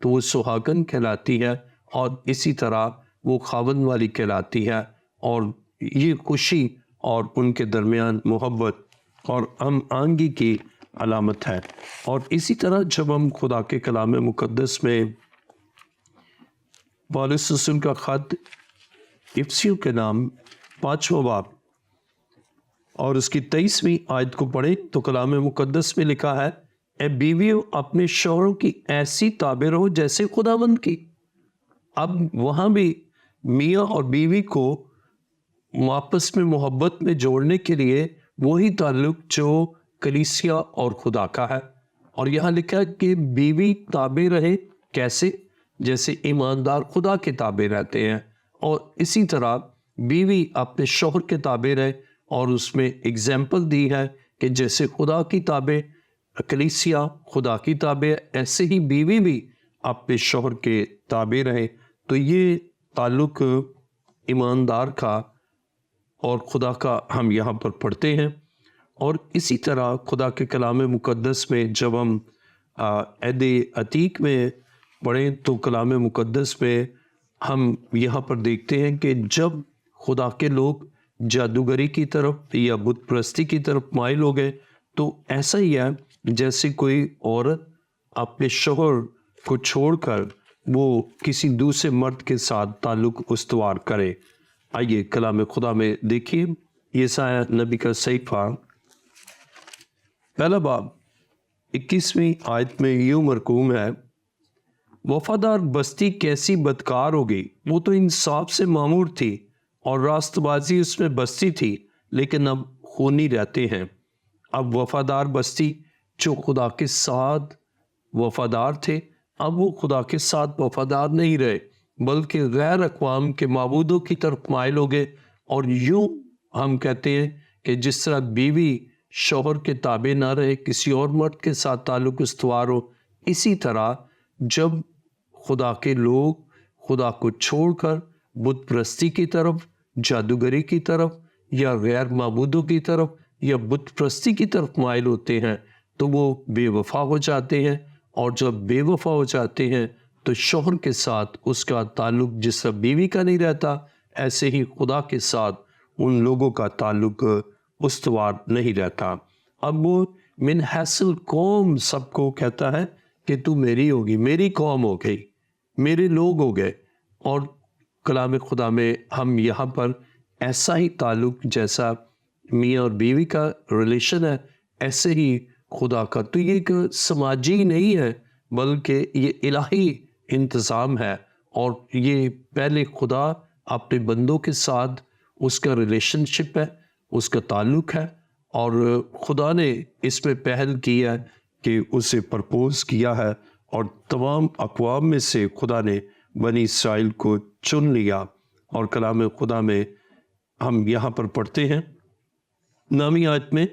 تو وہ سہاگن کہلاتی ہے، اور اسی طرح وہ خاوند والی کہلاتی ہے، اور یہ خوشی اور ان کے درمیان محبت اور ہم آہنگی کی علامت ہے۔ اور اسی طرح جب ہم خدا کے کلام مقدس میں پولس رسول کا خط افسیوں کے نام 5واں باب اور اس کی 23ویں آیت کو پڑھیں تو کلام مقدس میں لکھا ہے، اے بیویوں اپنے شوہروں کی ایسی تابع رہو جیسے خداوند کی۔ اب وہاں بھی میاں اور بیوی کو آپس میں محبت میں جوڑنے کے لیے وہی تعلق جو کلیسیا اور خدا کا ہے، اور یہاں لکھا ہے کہ بیوی تابع رہے، کیسے؟ جیسے ایماندار خدا کے تابع رہتے ہیں، اور اسی طرح بیوی اپنے شوہر کے تابع رہے، اور اس میں اگزامپل دی ہے کہ جیسے خدا کی تابع کلیسیا خدا کی تابع، ایسے ہی بیوی بھی اپنے شوہر کے تابع رہے۔ تو یہ تعلق ایماندار کا اور خدا کا ہم یہاں پر پڑھتے ہیں۔ اور اسی طرح خدا کے کلام مقدس میں جب ہم عہد عتیق میں پڑھیں تو کلام مقدس میں ہم یہاں پر دیکھتے ہیں کہ جب خدا کے لوگ جادوگری کی طرف یا بت پرستی کی طرف مائل ہو گئے تو ایسا ہی ہے جیسے کوئی عورت اپنے شوہر کو چھوڑ کر وہ کسی دوسرے مرد کے ساتھ تعلق استوار کرے۔ آئیے کلام خدا میں دیکھیے، یسایہ نبی کا صحیفہ پہلا باب 21ویں آیت میں یوں مرقوم ہے، وفادار بستی کیسی بدکار ہو گئی، وہ تو انصاف سے معمور تھی اور راست بازی اس میں بستی تھی، لیکن اب خونی رہتے ہیں۔ اب وفادار بستی جو خدا کے ساتھ وفادار تھے، اب وہ خدا کے ساتھ وفادار نہیں رہے بلکہ غیر اقوام کے معبودوں کی طرف مائل ہو گئے۔ اور یوں ہم کہتے ہیں کہ جس طرح بیوی شوہر کے تابع نہ رہے، کسی اور مرد کے ساتھ تعلق استوار ہو، اسی طرح جب خدا کے لوگ خدا کو چھوڑ کر بت پرستی کی طرف، جادوگری کی طرف یا غیر معبودوں کی طرف یا بت پرستی کی طرف مائل ہوتے ہیں تو وہ بے وفا ہو جاتے ہیں، اور جب بے وفا ہو جاتے ہیں تو شوہر کے ساتھ اس کا تعلق جس طرح بیوی کا نہیں رہتا، ایسے ہی خدا کے ساتھ ان لوگوں کا تعلق استوار نہیں رہتا۔ اب وہ من حیث القوم سب کو کہتا ہے کہ تو میری ہوگی، میری قوم ہو گئی، میرے لوگ ہو گئے۔ اور کلام خدا میں ہم یہاں پر ایسا ہی تعلق جیسا میاں اور بیوی کا ریلیشن ہے، ایسے ہی خدا کا، تو یہ ایک سماجی نہیں ہے بلکہ یہ الہی انتظام ہے، اور یہ پہلے خدا اپنے بندوں کے ساتھ اس کا ریلیشن شپ ہے، اس کا تعلق ہے، اور خدا نے اس میں پہل کی ہے کہ اسے پرپوز کیا ہے، اور تمام اقوام میں سے خدا نے بنی اسرائیل کو چن لیا۔ اور کلام خدا میں ہم یہاں پر پڑھتے ہیں 9ویں آیت میں،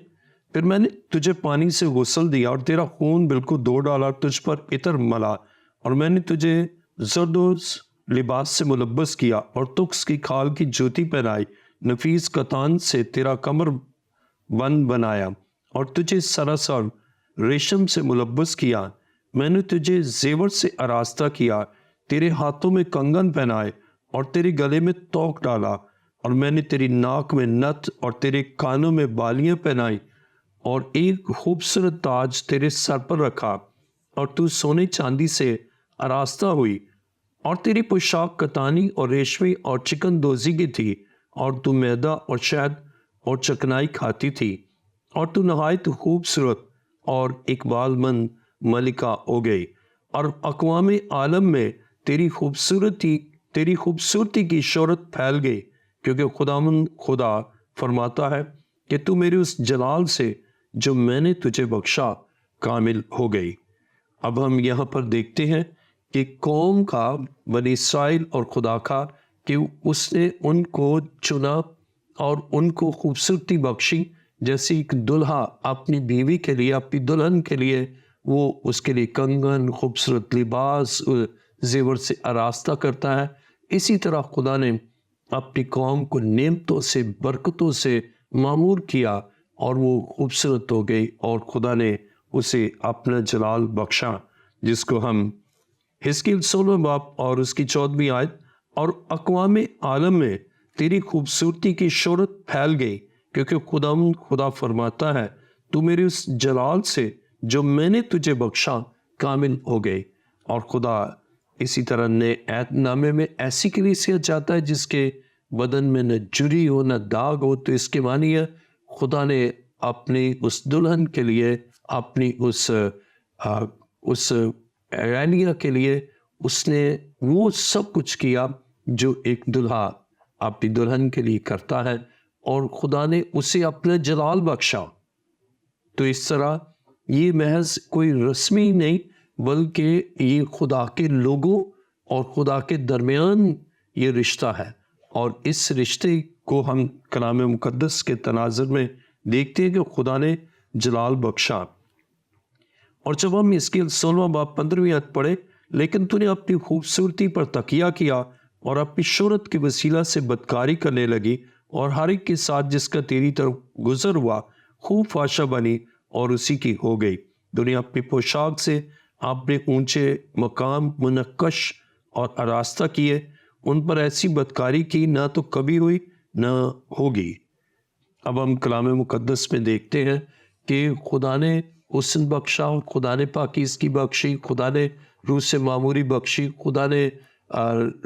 پھر میں نے تجھے پانی سے غسل دیا اور تیرا خون بالکل دھو ڈالا، تجھ پر عطر ملا، اور میں نے تجھے زردوز لباس سے ملبس کیا اور تکس کی کھال کی جوتی پہنائی، نفیس کتان سے تیرا کمر بند بنایا اور تجھے سراسر ریشم سے ملبس کیا، میں نے تجھے زیور سے آراستہ کیا، تیرے ہاتھوں میں کنگن پہنائے اور تیرے گلے میں توق ڈالا، اور میں نے تیری ناک میں نت اور تیرے کانوں میں بالیاں پہنائی، اور ایک خوبصورت تاج تیرے سر پر رکھا، اور تو سونے چاندی سے آراستہ ہوئی، اور تیری پوشاک کتانی اور ریشمی اور چکن دوزی کی تھی، اور تو میدا اور شہد اور چکنائی کھاتی تھی، اور تو نہایت خوبصورت اور اقبال مند ملکہ ہو گئی، اور اقوام عالم میں تیری خوبصورتی کی شہرت پھیل گئی، کیونکہ خدا فرماتا ہے کہ تو میرے اس جلال سے جو میں نے تجھے بخشا کامل ہو گئی۔ اب ہم یہاں پر دیکھتے ہیں کہ قوم کا، بنی اسرائیل اور خدا کا، کہ اس نے ان کو چنا اور ان کو خوبصورتی بخشی، جیسے ایک دلہا اپنی بیوی کے لیے، اپنی دلہن کے لیے وہ اس کے لیے کنگن، خوبصورت لباس، زیور سے آراستہ کرتا ہے، اسی طرح خدا نے اپنی قوم کو نعمتوں سے، برکتوں سے معمور کیا، اور وہ خوبصورت ہو گئی، اور خدا نے اسے اپنا جلال بخشا، جس کو ہم حزقیل 16 باب اور اس کی 14ویں آیت، اور اقوام عالم میں تیری خوبصورتی کی شہرت پھیل گئی، کیونکہ خدا فرماتا ہے تو میرے اس جلال سے جو میں نے تجھے بخشا کامل ہو گئے۔ اور خدا اسی طرح نئے عہد نامے میں ایسی کلیسیا چاہتا ہے جس کے بدن میں نہ جری ہو نہ داغ ہو۔ تو اس کے معنی ہے خدا نے اپنی اس دلہن کے لیے، اپنی اس ایلیا کے لیے اس نے وہ سب کچھ کیا جو ایک دلہا اپنی دلہن کے لیے کرتا ہے، اور خدا نے اسے اپنا جلال بخشا۔ تو اس طرح یہ محض کوئی رسمی نہیں، بلکہ یہ خدا کے لوگوں اور خدا کے درمیان یہ رشتہ ہے، اور اس رشتے کو ہم کلام مقدس کے تناظر میں دیکھتے ہیں کہ خدا نے جلال بخشا۔ اور جب ہم حزقیل 16 باب 15ویں آیت پڑھے، لیکن تو نے اپنی خوبصورتی پر تکیہ کیا اور اپنی شہرت کے وسیلہ سے بدکاری کرنے لگی، اور ہر ایک کے ساتھ جس کا تیری طرف گزر ہوا خوب فاشا بنی اور اسی کی ہو گئی۔ دنیا اپنی پوشاک سے آپ نے اونچے مقام منقش اور آراستہ کیے، ان پر ایسی بدکاری کی نہ تو کبھی ہوئی نہ ہوگی۔ اب ہم کلام مقدس میں دیکھتے ہیں کہ خدا نے حسن بخشا، خدا نے پاکیزگی بخشی، خدا نے روح سے معموری بخشی، خدا نے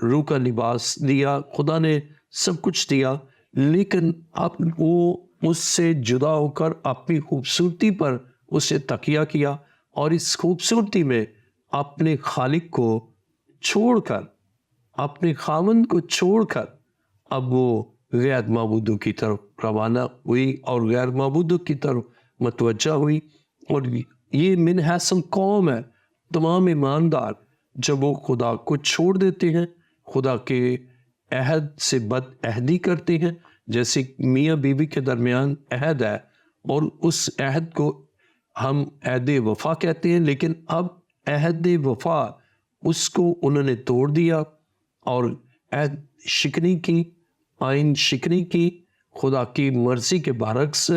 روح کا لباس دیا، خدا نے سب کچھ دیا، لیکن اب وہ اس سے جدا ہو کر اپنی خوبصورتی پر اسے تکیہ کیا، اور اس خوبصورتی میں اپنے خالق کو چھوڑ کر، اپنے خاوند کو چھوڑ کر اب وہ غیر معبودوں کی طرف روانہ ہوئی اور غیر معبودوں کی طرف متوجہ ہوئی۔ اور یہ من حیث القوم ہے، تمام ایماندار جب وہ خدا کو چھوڑ دیتے ہیں، خدا کے عہد سے بد عہدی کرتے ہیں، جیسے میاں بیوی کے درمیان عہد ہے اور اس عہد کو ہم عہد وفا کہتے ہیں، لیکن اب عہد وفا اس کو انہوں نے توڑ دیا اور عہد شکنی کی، آئین شکنی کی، خدا کی مرضی کے برعکس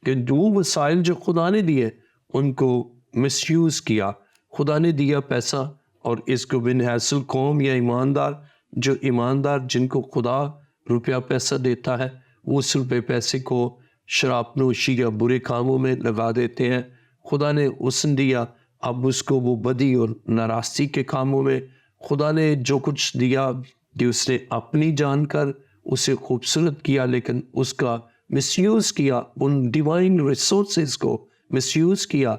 کہ وہ وسائل جو خدا نے دیے ان کو مس یوز کیا۔ خدا نے دیا پیسہ، اور اس کو بن حیث القوم یا ایماندار، جو ایماندار جن کو خدا روپیہ پیسہ دیتا ہے، وہ اس روپے پیسے کو شراب نوشی یا برے کاموں میں لگا دیتے ہیں۔ خدا نے حسن دیا، اب اس کو وہ بدی اور ناراستی کے کاموں میں۔ خدا نے جو کچھ دیا کہ اس نے اپنی جان کر اسے خوبصورت کیا، لیکن اس کا مس یوز کیا، ان ڈیوائن ریسورسز کو مس یوز کیا۔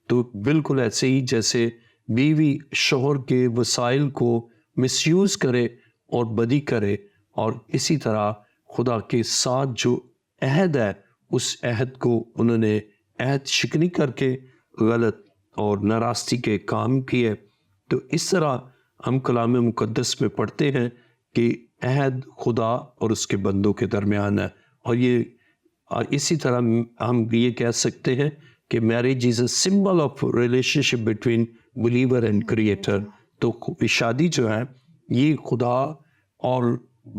تو بالکل ایسے ہی جیسے بیوی شوہر کے وسائل کو مس یوز کرے اور بدی کرے، اور اسی طرح خدا کے ساتھ جو عہد ہے اس عہد کو انہوں نے عہد شکنی کر کے غلط اور ناراستی کے کام کیے۔ تو اس طرح ہم کلام مقدس میں پڑھتے ہیں کہ عہد خدا اور اس کے بندوں کے درمیان ہے، اور اسی طرح ہم یہ کہہ سکتے ہیں کہ marriage is a symbol of relation ship between believer and creator. تو شادی جو ہے یہ خدا اور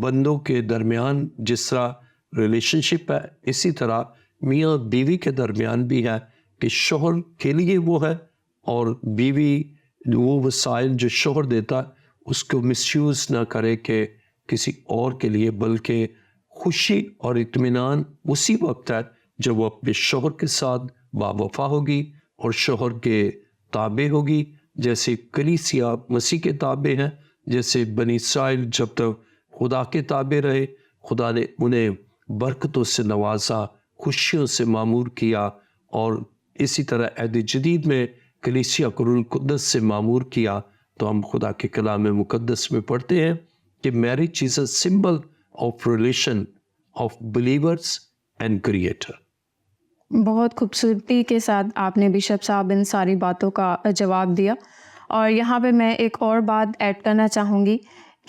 بندوں کے درمیان جس طرح ریلیشن شپ ہے، اسی طرح میاں بیوی کے درمیان بھی ہے کہ شوہر کے لیے وہ ہے، اور بیوی وہ وسائل جو شوہر دیتا اس کو مس یوز نہ کرے کہ کسی اور کے لیے، بلکہ خوشی اور اطمینان اسی وقت ہے جب وہ اپنے شوہر کے ساتھ باوفا ہوگی اور شوہر کے تابع ہوگی، جیسے کلیسیا مسیح کے تابع ہیں، جیسے بنی اسرائیل جب تک خدا کے تابع رہے، خدا نے انہیں برکتوں سے نوازا، خوشیوں سے معمور کیا، اور اسی طرح عہد جدید میں کلیسیا کو روح القدس سے معمور کیا۔ تو ہم خدا کے کلام مقدس میں پڑھتے ہیں کہ marriage is a symbol of relation of believers and creator. بہت خوبصورتی کے ساتھ آپ نے بشپ صاحب ان ساری باتوں کا جواب دیا، اور یہاں پہ میں ایک اور بات ایڈ کرنا چاہوں گی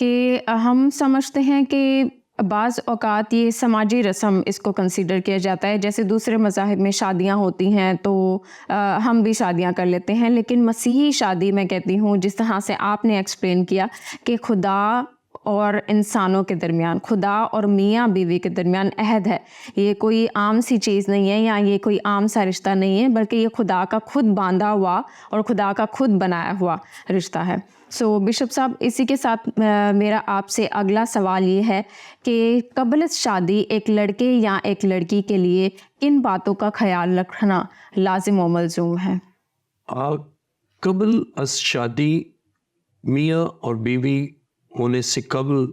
کہ ہم سمجھتے ہیں کہ بعض اوقات یہ سماجی رسم اس کو کنسیڈر کیا جاتا ہے، جیسے دوسرے مذاہب میں شادیاں ہوتی ہیں تو ہم بھی شادیاں کر لیتے ہیں، لیکن مسیحی شادی میں کہتی ہوں جس طرح سے آپ نے ایکسپلین کیا کہ خدا اور انسانوں کے درمیان، خدا اور میاں بیوی کے درمیان عہد ہے. یہ کوئی عام سی چیز نہیں ہے یا یہ کوئی عام سا رشتہ نہیں ہے، بلکہ یہ خدا کا خود باندھا ہوا اور خدا کا خود بنایا ہوا رشتہ ہے. سو بشپ صاحب، اسی کے ساتھ میرا آپ سے اگلا سوال یہ ہے کہ قبل از شادی ایک لڑکے یا ایک لڑکی کے لیے کن باتوں کا خیال رکھنا لازم و ملزوم ہے؟ قبل از شادی میاں اور بیوی ہونے سے قبل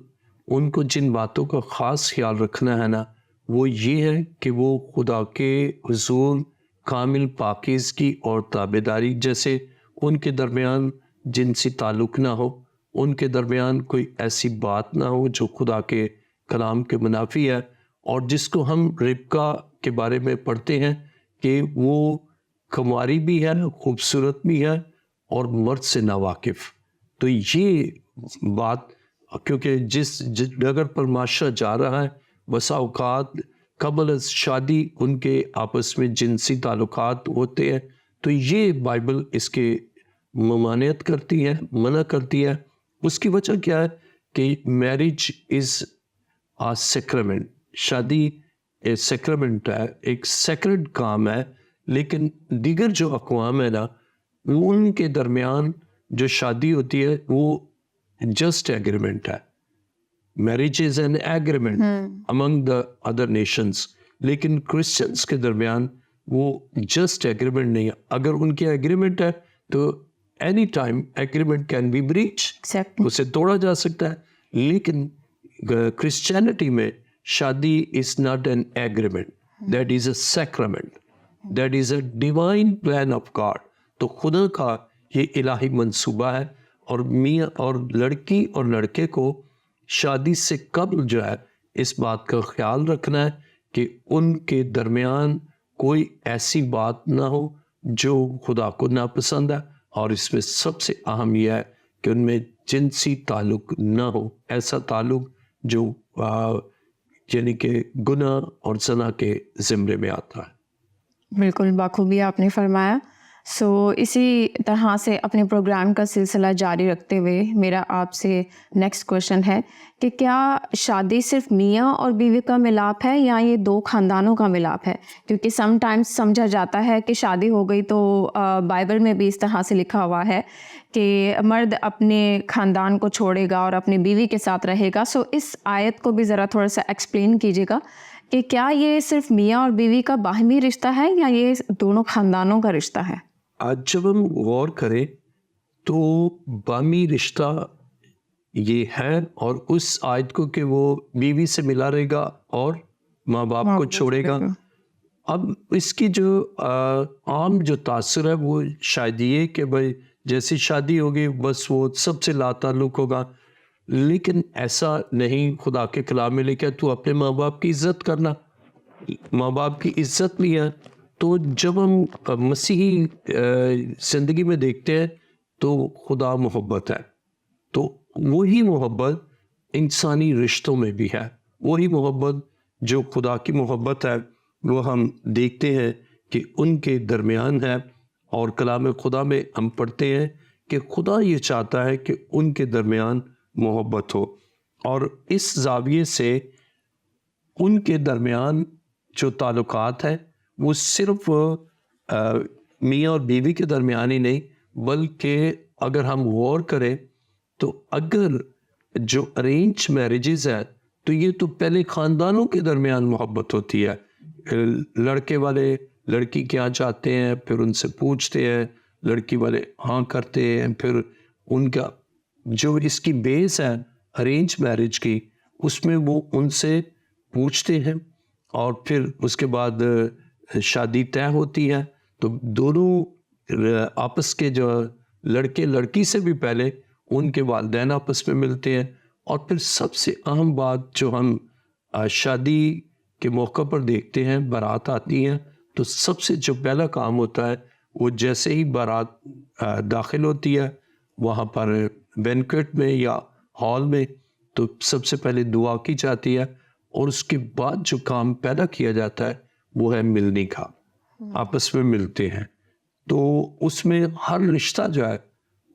ان کو جن باتوں کا خاص خیال رکھنا ہے نا، وہ یہ ہے کہ وہ خدا کے حضور کامل پاکیزگی اور تابعداری، جیسے ان کے درمیان جنسی تعلق نہ ہو، ان کے درمیان کوئی ایسی بات نہ ہو جو خدا کے کلام کے منافی ہے، اور جس کو ہم ربکا کے بارے میں پڑھتے ہیں کہ وہ کنواری بھی ہے، خوبصورت بھی ہے اور مرد سے ناواقف. تو یہ بات، کیونکہ جس جگہ پر معاشرہ جا رہا ہے بسا اوقات قبل از شادی ان کے آپس میں جنسی تعلقات ہوتے ہیں، تو یہ بائبل اس کے ممانعت کرتی ہے، منع کرتی ہے. اس کی وجہ کیا ہے کہ میرج از آ سیکرمنٹ، شادی ایک سیکرمنٹ ہے، ایک سیکرڈ کام ہے. لیکن دیگر جو اقوام ہے نا، ان کے درمیان جو شادی ہوتی ہے وہ جسٹ ایگریمنٹ ہے. Marriage is an agreement Umang the other nations. لیکن کرسچنس کے درمیان وہ جسٹ ایگریمنٹ نہیں ہے. اگر ان کی ایگریمنٹ ہے تو any time agreement can be breach, اسے توڑا جا سکتا ہے. لیکن کرسچینٹی میں شادی is not an agreement, that is a sacrament, that is a divine plan of God. تو خدا کا یہ الہی منصوبہ ہے، اور میاں اور لڑکی اور لڑکے کو شادی سے قبل جو ہے اس بات کا خیال رکھنا ہے کہ ان کے درمیان کوئی ایسی بات نہ ہو جو خدا کو ناپسند ہے. اور اس میں سب سے اہم یہ ہے کہ ان میں جنسی تعلق نہ ہو، ایسا تعلق جو یعنی کہ گناہ اور زنا کے زمرے میں آتا ہے. بالکل بخوبی آپ نے فرمایا. سو اسی طرح سے اپنے پروگرام کا سلسلہ جاری رکھتے ہوئے میرا آپ سے نیکسٹ کویشچن ہے کہ کیا شادی صرف میاں اور بیوی کا ملاپ ہے یا یہ دو خاندانوں کا ملاپ ہے؟ کیونکہ سم ٹائمز سمجھا جاتا ہے کہ شادی ہو گئی تو بائبل میں بھی اس طرح سے لکھا ہوا ہے کہ مرد اپنے خاندان کو چھوڑے گا اور اپنی بیوی کے ساتھ رہے گا. سو اس آیت کو بھی ذرا تھوڑا سا ایکسپلین کیجیے گا کہ کیا یہ صرف میاں اور بیوی کا باہمی رشتہ ہے یا یہ دونوں خاندانوں کا رشتہ ہے؟ آج جب ہم غور کریں تو باہمی رشتہ یہ ہے، اور اس آیت کو کہ وہ بیوی سے ملا رہے گا اور ماں باپ کو چھوڑے گا. اب اس کی جو عام جو تاثر ہے وہ شاید یہ کہ بھائی جیسی شادی ہوگی بس وہ سب سے لا تعلق ہوگا. لیکن ایسا نہیں. خدا کے کلام میں لکھا ہے تو اپنے ماں باپ کی عزت کرنا، ماں باپ کی عزت بھی ہے. تو جب ہم مسیحی زندگی میں دیکھتے ہیں تو خدا محبت ہے، تو وہی محبت انسانی رشتوں میں بھی ہے. وہی محبت جو خدا کی محبت ہے وہ ہم دیکھتے ہیں کہ ان کے درمیان ہے. اور کلام خدا میں ہم پڑھتے ہیں کہ خدا یہ چاہتا ہے کہ ان کے درمیان محبت ہو. اور اس زاویے سے ان کے درمیان جو تعلقات ہیں وہ صرف میاں اور بیوی کے درمیان ہی نہیں، بلکہ اگر ہم غور کریں تو اگر جو ارینج میرجز ہے تو یہ تو پہلے خاندانوں کے درمیان محبت ہوتی ہے. لڑکے والے لڑکی کے یہاں جاتے ہیں، پھر ان سے پوچھتے ہیں، لڑکی والے ہاں کرتے ہیں، پھر ان کا جو اس کی بیس ہے ارینج میرج کی، اس میں وہ ان سے پوچھتے ہیں اور پھر اس کے بعد شادی طے ہوتی ہے. تو دونوں آپس کے جو لڑکے لڑکی سے بھی پہلے ان کے والدین آپس میں ملتے ہیں. اور پھر سب سے اہم بات جو ہم شادی کے موقع پر دیکھتے ہیں، بارات آتی ہیں تو سب سے جو پہلا کام ہوتا ہے وہ جیسے ہی بارات داخل ہوتی ہے وہاں پر بینکویٹ میں یا ہال میں، تو سب سے پہلے دعا کی جاتی ہے اور اس کے بعد جو کام پیدا کیا جاتا ہے وہ ہے ملنے کا. آپس میں ملتے ہیں تو اس میں ہر رشتہ جو ہے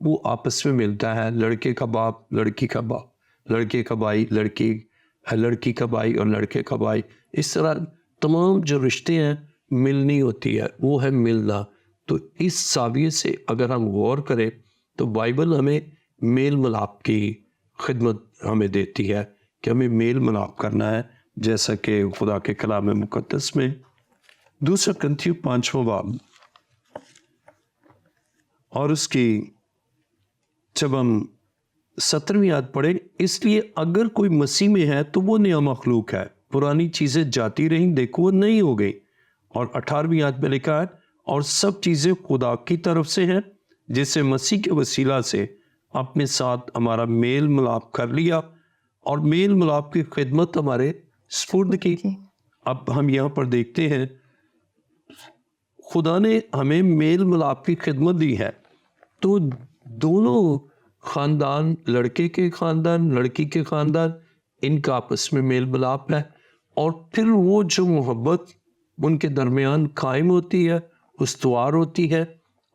وہ آپس میں ملتا ہے. لڑکے کا باپ، لڑکی کا باپ، لڑکے کا بھائی، لڑکی کا بھائی اور لڑکے کا بھائی، اس طرح تمام جو رشتے ہیں ملنی ہوتی ہے، وہ ہے ملنا۔ تو اس زاویے سے اگر ہم غور کریں تو بائبل ہمیں میل ملاپ کی خدمت ہمیں دیتی ہے کہ ہمیں میل ملاپ کرنا ہے، جیسا کہ خدا کے کلام مقدس میں 2 کرنتھیوں 5واں باب اور اس کی جب ہم 17ویں آیت پڑھیں، اس لیے اگر کوئی مسیح میں ہے تو وہ نیا مخلوق ہے، پرانی چیزیں جاتی رہیں، دیکھو وہ نئی ہو گئی۔ اور 18ویں آیت میں لکھا ہے اور سب چیزیں خدا کی طرف سے ہیں، جس سے مسیح کے وسیلہ سے اپنے ساتھ ہمارا میل ملاپ کر لیا اور میل ملاپ کی خدمت ہمارے سپرد کی۔ اب ہم یہاں پر دیکھتے ہیں خدا نے ہمیں میل ملاپ کی خدمت دی ہے، تو دونوں خاندان، لڑکے کے خاندان، لڑکی کے خاندان، ان کا آپس میں میل ملاپ ہے، اور پھر وہ جو محبت ان کے درمیان قائم ہوتی ہے، استوار ہوتی ہے،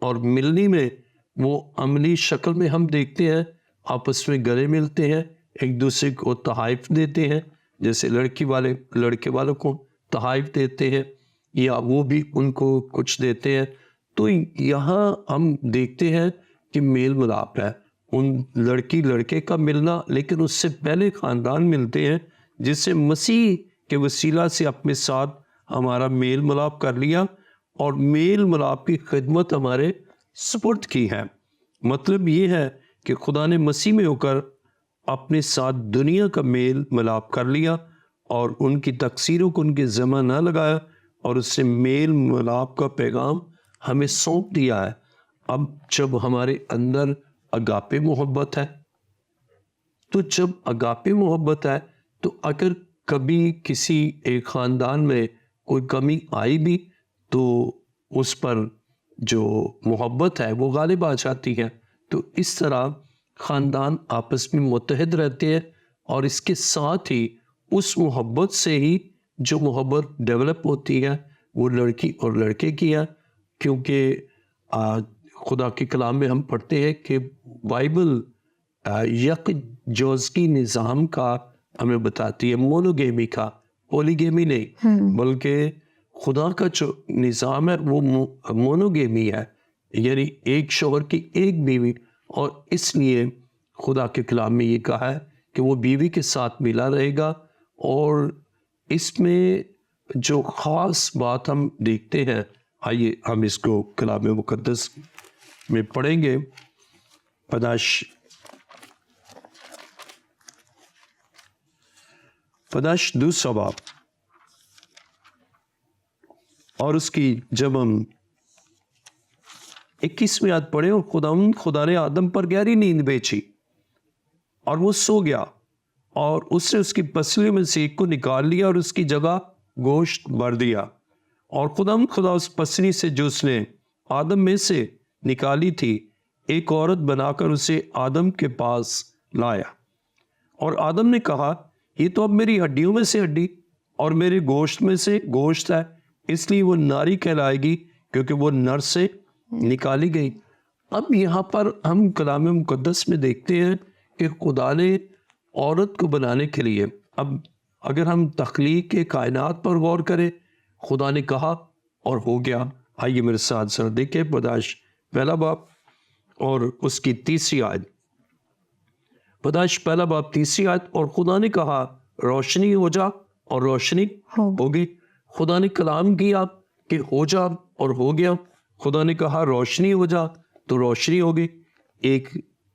اور ملنے میں وہ عملی شکل میں ہم دیکھتے ہیں، آپس میں گلے ملتے ہیں، ایک دوسرے کو تحائف دیتے ہیں، جیسے لڑکی والے لڑکے والوں کو تحائف دیتے ہیں یا وہ بھی ان کو کچھ دیتے ہیں۔ تو یہاں ہم دیکھتے ہیں کہ میل ملاپ ہے، ان لڑکی لڑکے کا ملنا، لیکن اس سے پہلے خاندان ملتے ہیں جس سے مسیح کے وسیلہ سے اپنے ساتھ ہمارا میل ملاپ کر لیا اور میل ملاپ کی خدمت ہمارے سپرد کی ہے۔ مطلب یہ ہے کہ خدا نے مسیح میں ہو کر اپنے ساتھ دنیا کا میل ملاپ کر لیا اور ان کی تقصیروں کو ان کے ذمہ نہ لگایا، اور اس سے میل ملاپ کا پیغام ہمیں سونپ دیا ہے۔ اب جب ہمارے اندر اگاپے محبت ہے، تو جب اگاپے محبت ہے تو اگر کبھی کسی ایک خاندان میں کوئی کمی آئی بھی تو اس پر جو محبت ہے وہ غالب آ جاتی ہے۔ تو اس طرح خاندان آپس میں متحد رہتے ہیں، اور اس کے ساتھ ہی اس محبت سے ہی جو محبت ڈیولپ ہوتی ہے وہ لڑکی اور لڑکے کی ہے، کیونکہ خدا کے کلام میں ہم پڑھتے ہیں کہ بائبل یک جوزگی نظام کا ہمیں بتاتی ہے، مونوگیمی کا، پولیگیمی نہیں، بلکہ خدا کا جو نظام ہے وہ مونوگیمی ہے، یعنی ایک شوہر کی ایک بیوی۔ اور اس لیے خدا کے کلام میں یہ کہا ہے کہ وہ بیوی کے ساتھ ملا رہے گا، اور اس میں جو خاص بات ہم دیکھتے ہیں، آئیے ہم اس کو کلام مقدس میں پڑھیں گے۔ پیدائش 2 باب اور اس کی جب ہم 21ویں آیت پڑھیں، اور خدا نے آدم پر گہری نیند بھیجی اور وہ سو گیا، اور اس نے اس کی پسلی میں سے ایک کو نکال لیا اور اس کی جگہ گوشت بھر دیا، اور خدا اس پسلی سے جو اس نے آدم میں سے نکالی تھی ایک عورت بنا کر اسے آدم کے پاس لایا، اور آدم نے کہا یہ تو اب میری ہڈیوں میں سے ہڈی اور میرے گوشت میں سے گوشت ہے، اس لیے وہ ناری کہلائے گی کیونکہ وہ نر سے نکالی گئی۔ اب یہاں پر ہم کلام مقدس میں دیکھتے ہیں کہ خدا نے عورت کو بنانے کے لیے، اب اگر ہم تخلیق کے کائنات پر غور کریں، خدا نے کہا اور ہو گیا۔ آئیے میرے ساتھ ذرا دیکھیں پیدائش 1 باب اور اس کی 3 آیت۔ پیدائش 1 باب 3 آیت، اور خدا نے کہا روشنی ہو جا، اور روشنی ہو گئی۔ خدا نے کلام کیا کہ ہو جا اور ہو گیا، خدا نے کہا روشنی ہو جا تو روشنی ہو گئی۔ ایک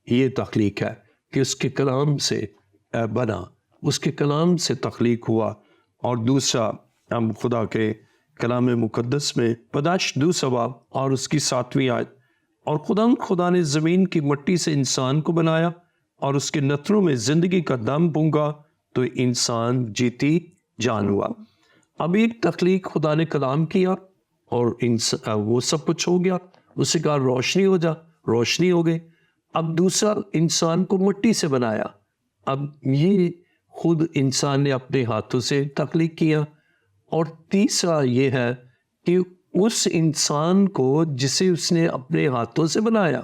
یہ تخلیق ہے کہ اس کے کلام سے بنا، اس کے کلام سے تخلیق ہوا، اور دوسرا ہم خدا کے کلام مقدس میں پیدائش 2 باب اور اس کی 7ویں آیت، اور خدا نے زمین کی مٹی سے انسان کو بنایا اور اس کے نتنوں میں زندگی کا دم پھونکا تو انسان جیتی جان ہوا۔ اب ایک تخلیق خدا نے کلام کیا اور وہ سب کچھ ہو گیا، اسے کہا روشنی ہو جا، روشنی ہو گئی۔ اب دوسرا انسان کو مٹی سے بنایا، اب یہ خود انسان نے اپنے ہاتھوں سے تخلیق کیا، اور تیسرا یہ ہے کہ اس انسان کو جسے اس نے اپنے ہاتھوں سے بنایا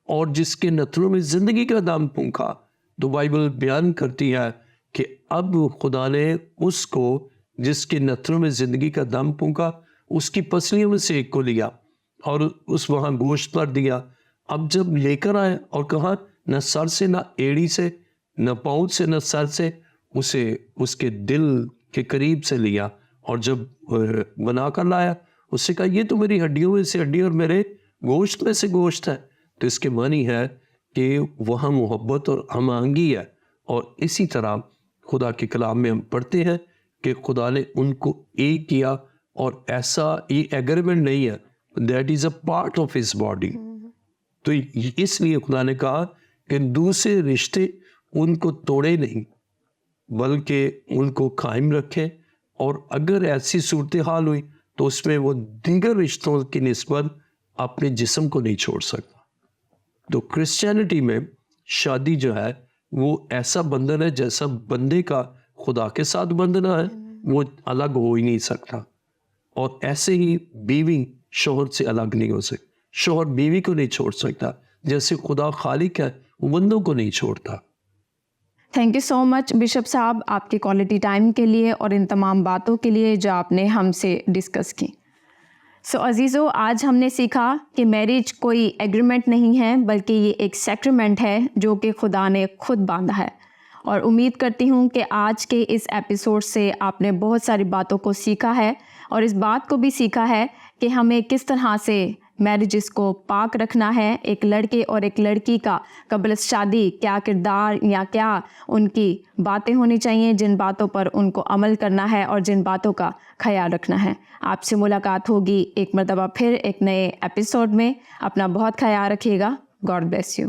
اور جس کے نتنوں میں زندگی کا دم پھونکا، تو بائبل بیان کرتی ہے کہ اب خدا نے اس کو جس کے نتھروں میں زندگی کا دم پھونکا اس کی پسلیوں میں سے ایک کو لیا اور اس وہاں گوشت پر دیا. اب جب لے کر آئے اور کہا نہ سر سے نہ ایڑی سے نہ پاؤں سے نہ سر سے, اسے اس کے دل کے قریب سے لیا اور جب بنا کر لایا اس سے کہا یہ تو میری ہڈیوں میں سے ہڈی اور میرے گوشت میں سے گوشت ہے. تو اس کے معنی ہے کہ وہاں محبت اور ہم آہنگی ہے. اور اسی طرح خدا کے کلام میں ہم پڑھتے ہیں کہ خدا نے ان کو ایک کیا اور ایسا یہ ایگریمنٹ نہیں ہے, that is a part of his body. تو اس لیے خدا نے کہا کہ دوسرے رشتے ان کو توڑے نہیں بلکہ ان کو قائم رکھیں, اور اگر ایسی صورتحال ہوئی تو اس میں وہ دیگر رشتوں کی نسبت اپنے جسم کو نہیں چھوڑ سکتا. تو کرسچینٹی میں شادی جو ہے وہ ایسا بندھن ہے جیسا بندے کا خدا کے ساتھ بندھنا ہے, وہ الگ ہو ہی نہیں سکتا. اور ایسے ہی بیوی شوہر سے الگ نہیں ہو سکتی, شوہر بیوی کو نہیں چھوڑ سکتا, جیسے خدا خالق ہے وہ بندوں کو نہیں چھوڑتا. Thank you so much bishop صاحب آپ کی کوالٹی ٹائم کے لیے اور ان تمام باتوں کے لیے جو آپ نے ہم سے ڈسکس کی. سو عزیزو, آج ہم نے سیکھا کہ میرج کوئی ایگریمنٹ نہیں ہے بلکہ یہ ایک سیکرمنٹ ہے جو کہ خدا نے خود باندھا ہے. اور امید کرتی ہوں کہ آج کے اس ایپیسوڈ سے آپ نے بہت ساری باتوں کو سیکھا ہے اور اس بات کو بھی سیکھا ہے کہ ہمیں کس طرح سے میرجز کو پاک رکھنا ہے. ایک لڑکے اور ایک لڑکی کا قبل شادی کیا کردار یا کیا ان کی باتیں ہونی چاہیے جن باتوں پر ان کو عمل کرنا ہے اور جن باتوں کا خیال رکھنا ہے. آپ سے ملاقات ہوگی ایک مرتبہ پھر ایک نئے ایپیسوڈ میں. اپنا بہت خیال رکھیے گا. God bless you.